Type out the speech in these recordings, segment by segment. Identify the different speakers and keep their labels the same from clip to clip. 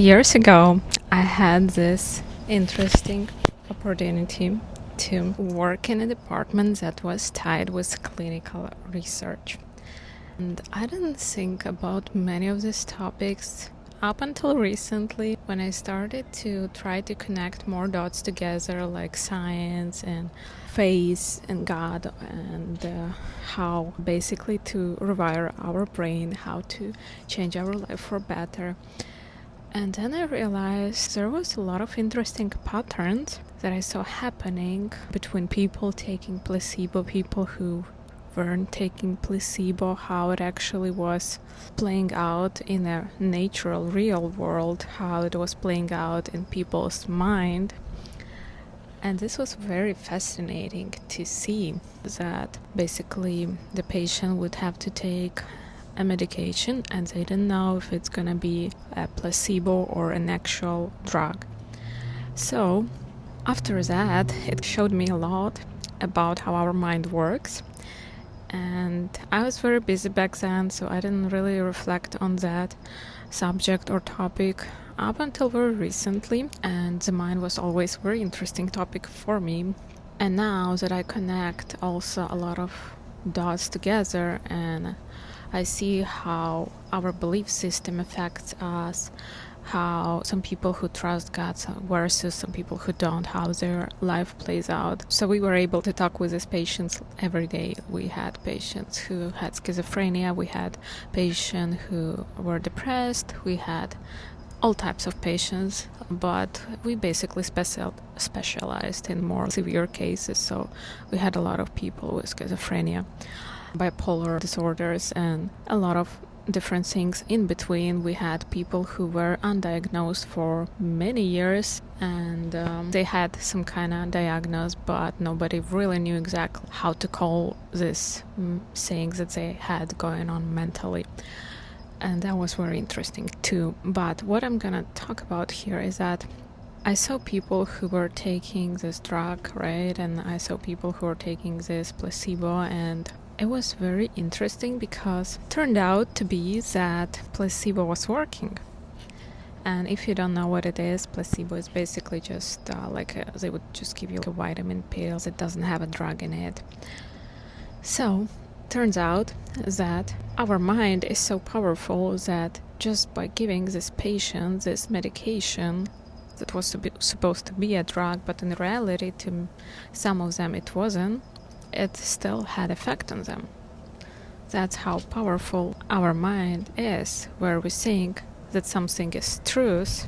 Speaker 1: Years ago, I had this interesting opportunity to work in a department that was tied with clinical research. And I didn't think about many of these topics up until recently when I started to try to connect more dots together, like science and faith and God, and how basically to rewire our brain, how to change our life for better. And then I realized there was a lot of interesting patterns that I saw happening between people taking placebo, people who weren't taking placebo, how it actually was playing out in a natural, real world, how it was playing out in people's mind. And this was very fascinating to see that basically the patient would have to take a medication and they didn't know if it's going to be a placebo or an actual drug. So after that, it showed me a lot about how our mind works. And I was very busy back then, so I didn't really reflect on that subject or topic up until very recently. And the mind was always a very interesting topic for me. And now that I connect also a lot of dots together and I see how our belief system affects us, how some people who trust God versus some people who don't, how their life plays out. So we were able to talk with these patients every day. We had patients who had schizophrenia, we had patients who were depressed, we had all types of patients, but we basically specialized in more severe cases. So we had a lot of people with schizophrenia, bipolar disorders, and a lot of different things in between. We had people who were undiagnosed for many years and they had some kind of diagnosis, but nobody really knew exactly how to call this things that they had going on mentally. And that was very interesting too. But what I'm gonna talk about here is that I saw people who were taking this drug, right? And I saw people who were taking this placebo, and it was very interesting because it turned out to be that placebo was working. And if you don't know what it is, placebo is basically just they would just give you a vitamin pill that doesn't have a drug in it. So turns out that our mind is so powerful that just by giving this patient this medication that was supposed to be a drug, but in reality to some of them it wasn't, it still had effect on them. That's how powerful our mind is, where we think that something is truth,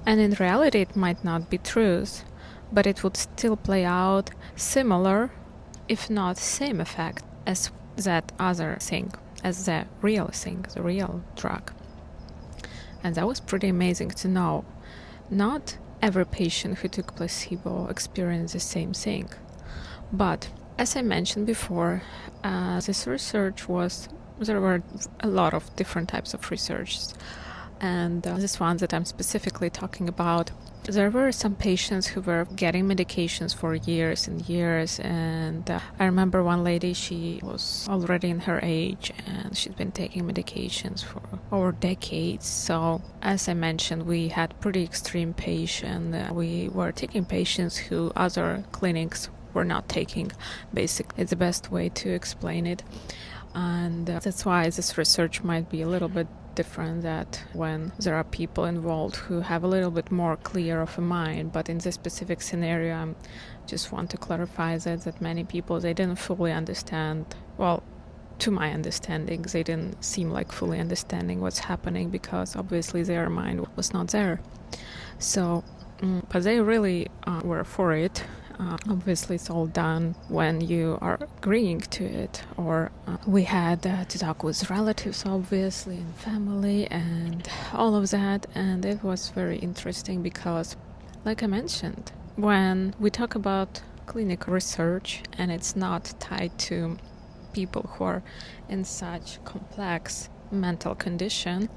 Speaker 1: and in reality it might not be truth, but it would still play out similar, if not same effect as that other thing, as the real thing, the real drug. And that was pretty amazing to know. Not every patient who took placebo experienced the same thing. But as I mentioned before, this research there were a lot of different types of research. And this one that I'm specifically talking about, there were some patients who were getting medications for years and years. And I remember one lady, she was already in her age and she'd been taking medications for over decades. So as I mentioned, we had pretty extreme patients. We were taking patients who other clinics were not taking. Basically, it's the best way to explain it. And that's why this research might be a little bit different, that when there are people involved who have a little bit more clear of a mind. But in this specific scenario, I just want to clarify that many people, they didn't fully understand, well, to my understanding, they didn't seem like fully understanding what's happening because obviously their mind was not there. So, but they really were for it. Obviously it's all done when you are agreeing to it, or we had to talk with relatives obviously and family and all of that. And it was very interesting because, like I mentioned, when we talk about clinical research and it's not tied to people who are in such complex mental condition,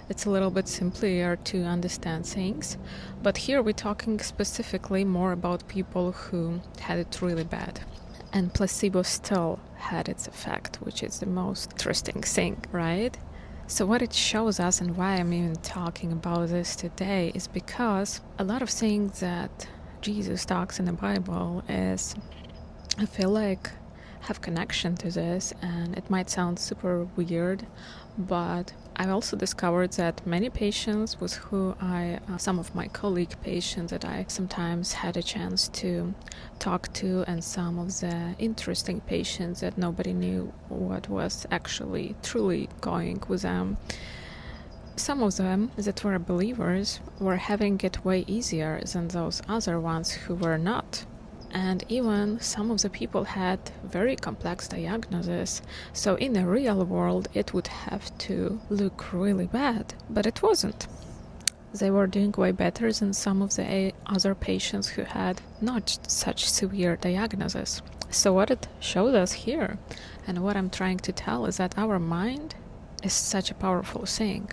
Speaker 1: it's a little bit simpler to understand things. But here we're talking specifically more about people who had it really bad. And placebo still had its effect, which is the most interesting thing, right? So what it shows us, and why I'm even talking about this today, is because a lot of things that Jesus talks in the Bible is, I feel like, have connection to this, and it might sound super weird, but I also discovered that many patients with who some of my colleague patients that I sometimes had a chance to talk to, and some of the interesting patients that nobody knew what was actually truly going with them. Some of them that were believers were having it way easier than those other ones who were not. And even some of the people had very complex diagnoses, so in the real world it would have to look really bad, but it wasn't. They were doing way better than some of the other patients who had not such severe diagnoses. So what it shows us here, and what I'm trying to tell, is that our mind is such a powerful thing.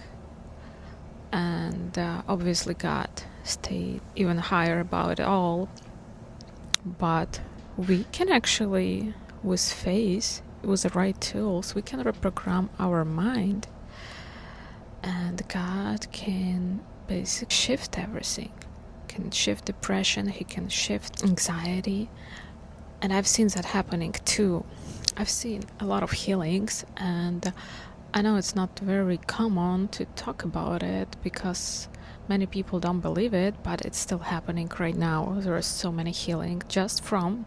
Speaker 1: And obviously God stayed even higher about it all. But we can actually, with faith, with the right tools, we can reprogram our mind, and God can basically shift everything. Can shift depression, he can shift anxiety, and I've seen that happening too. I've seen a lot of healings, and I know it's not very common to talk about it because many people don't believe it, but it's still happening right now. There are so many healing just from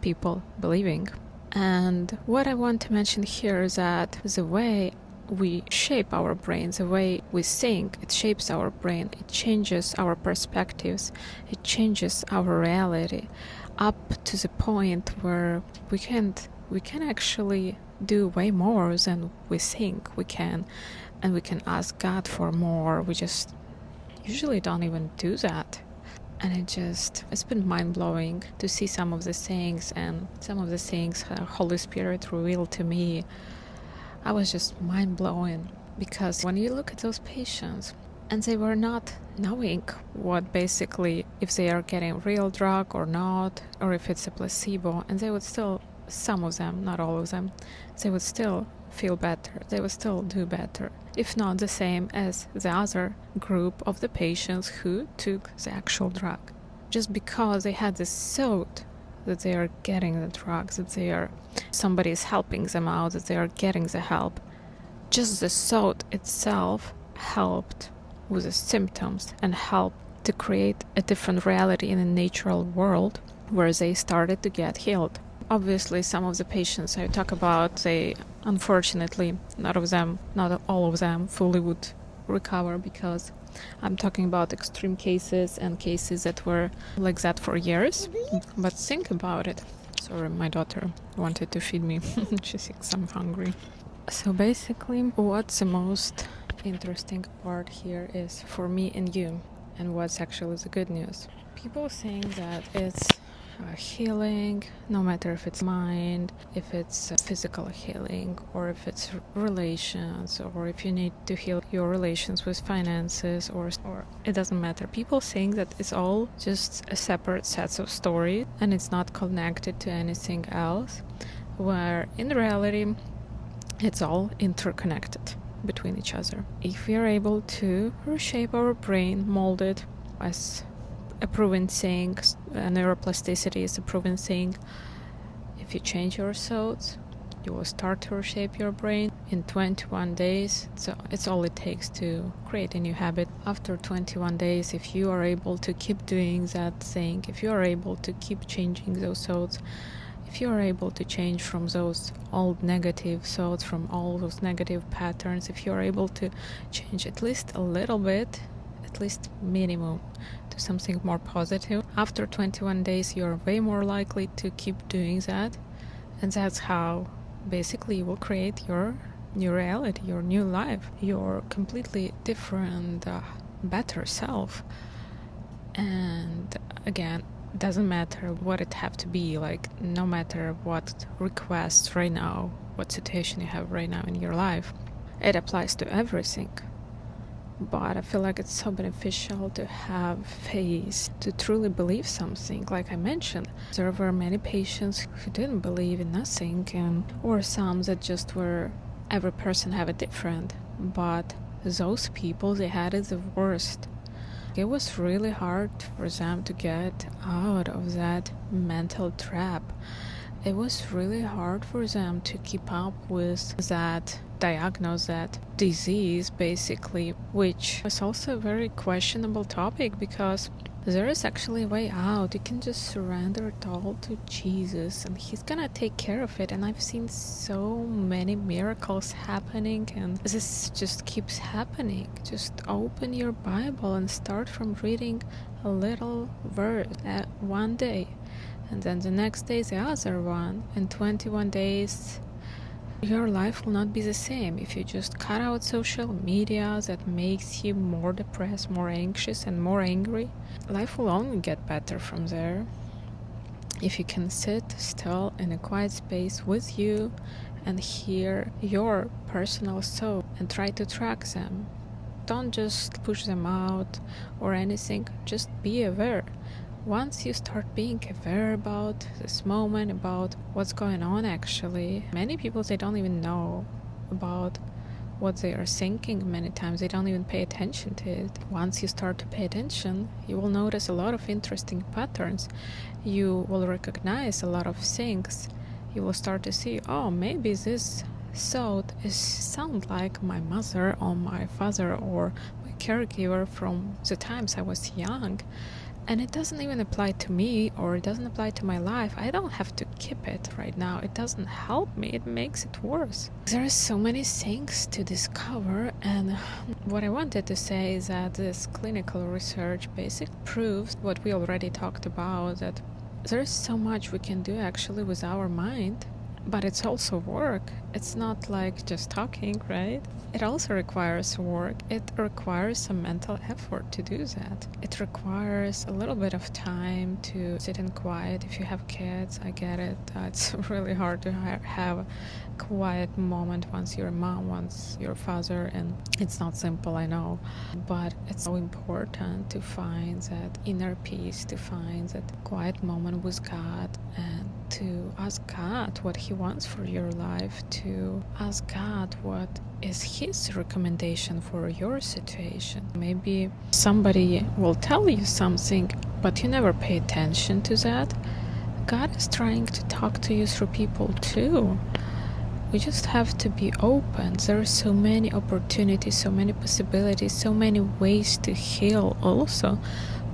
Speaker 1: people believing. And what I want to mention here is that the way we shape our brain, the way we think, it shapes our brain, it changes our perspectives, it changes our reality up to the point where we can actually do way more than we think we can, and we can ask God for more. We just usually don't even do that. And it's been mind-blowing to see some of the things, and some of the things Holy Spirit revealed to me. I was just mind-blowing, because when you look at those patients, and they were not knowing what basically, if they are getting real drug or not, or if it's a placebo, and they would still, some of them, not all of them, they would still feel better, they would still do better, if not the same as the other group of the patients who took the actual drug. Just because they had this thought that they are getting the drugs, that somebody is helping them out, that they are getting the help, just the thought itself helped with the symptoms and helped to create a different reality in a natural world where they started to get healed. Obviously, some of the patients I talk about, they unfortunately, not all of them fully would recover, because I'm talking about extreme cases and cases that were like that for years. But think about it. Sorry, my daughter wanted to feed me. She thinks I'm hungry. So basically, what's the most interesting part here is for me and you, and what's actually the good news. People think that it's healing, no matter if it's mind, if it's physical healing, or if it's relations, or if you need to heal your relations with finances, or it doesn't matter. People think that it's all just a separate sets of stories and it's not connected to anything else, where in reality it's all interconnected between each other. If we are able to reshape our brain, mold it as a proven thing, neuroplasticity is a proven thing. If you change your thoughts, you will start to reshape your brain in 21 days. So it's all it takes to create a new habit. After 21 days, if you are able to keep doing that thing, if you are able to keep changing those thoughts, if you are able to change from those old negative thoughts, from all those negative patterns, if you are able to change at least a little bit, at least minimum, to something more positive, after 21 days you're way more likely to keep doing that, and that's how basically you will create your new reality, your new life, your completely different, better self. And again, doesn't matter what it have to be, like no matter what requests right now, what situation you have right now in your life, it applies to everything. But I feel like it's so beneficial to have faith, to truly believe something. Like I mentioned, there were many patients who didn't believe in nothing, or some that just were, every person have a different. but those people, they had it the worst. It was really hard for them to get out of that mental trap. It was really hard for them to keep up with that diagnosis, that disease, basically, which was also a very questionable topic because there is actually a way out. You can just surrender it all to Jesus and he's gonna take care of it. And I've seen so many miracles happening, and this just keeps happening. Just open your Bible and start from reading a little verse one day, and then the next day the other one. In 21 days your life will not be the same. If you just cut out social media that makes you more depressed, more anxious, and more angry, life will only get better from there. If you can sit still in a quiet space with you and hear your personal soul and try to track them. Don't just push them out or anything, just be aware. Once you start being aware about this moment, about what's going on actually, many people, they don't even know about what they are thinking many times. They don't even pay attention to it. Once you start to pay attention, you will notice a lot of interesting patterns. You will recognize a lot of things. You will start to see, oh, maybe this thought sound like my mother or my father or my caregiver from the times I was young. And it doesn't even apply to me, or it doesn't apply to my life. I don't have to keep it right now. It doesn't help me. It makes it worse. There are so many things to discover, and what I wanted to say is that this clinical research basically proves what we already talked about, that there is so much we can do actually with our mind, but it's also work. It's not like just talking, right? It also requires work. It requires some mental effort to do that. It requires a little bit of time to sit in quiet. If you have kids, I get it. It's really hard to have a quiet moment once you're a mom, once you're a father, and it's not simple, I know. But it's so important to find that inner peace, to find that quiet moment with God, and to ask God what He wants for your life, to ask God what is His recommendation for your situation. Maybe somebody will tell you something, but you never pay attention to that. God is trying to talk to you through people too. We just have to be open. There are so many opportunities, so many possibilities, so many ways to heal also.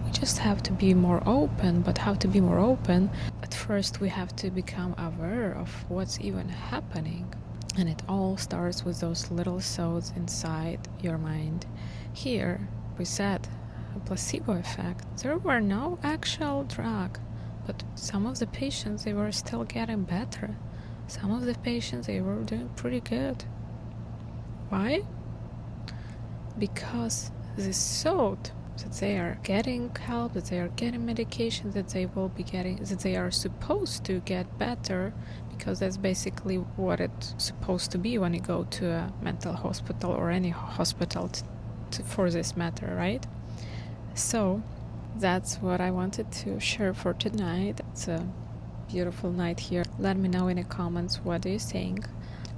Speaker 1: We just have to be more open. But how to be more open? At first we have to become aware of what's even happening. And it all starts with those little thoughts inside your mind. Here we said a placebo effect. There were no actual drug, but some of the patients, they were still getting better. Some of the patients, they were doing pretty good. Why? Because this thought that they are getting help, that they are getting medication, that they will be getting, that they are supposed to get better, because that's basically what it's supposed to be when you go to a mental hospital or any hospital for this matter, right? So that's what I wanted to share for tonight. It's a beautiful night here. Let me know in the comments what do you think,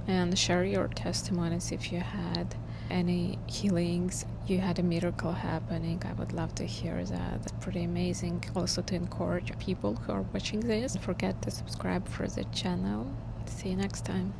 Speaker 1: and share your testimonies if you had any healings, you had a miracle happening. I would love to hear that. That's pretty amazing. Also to encourage people who are watching this, don't forget to subscribe for the channel. See you next time.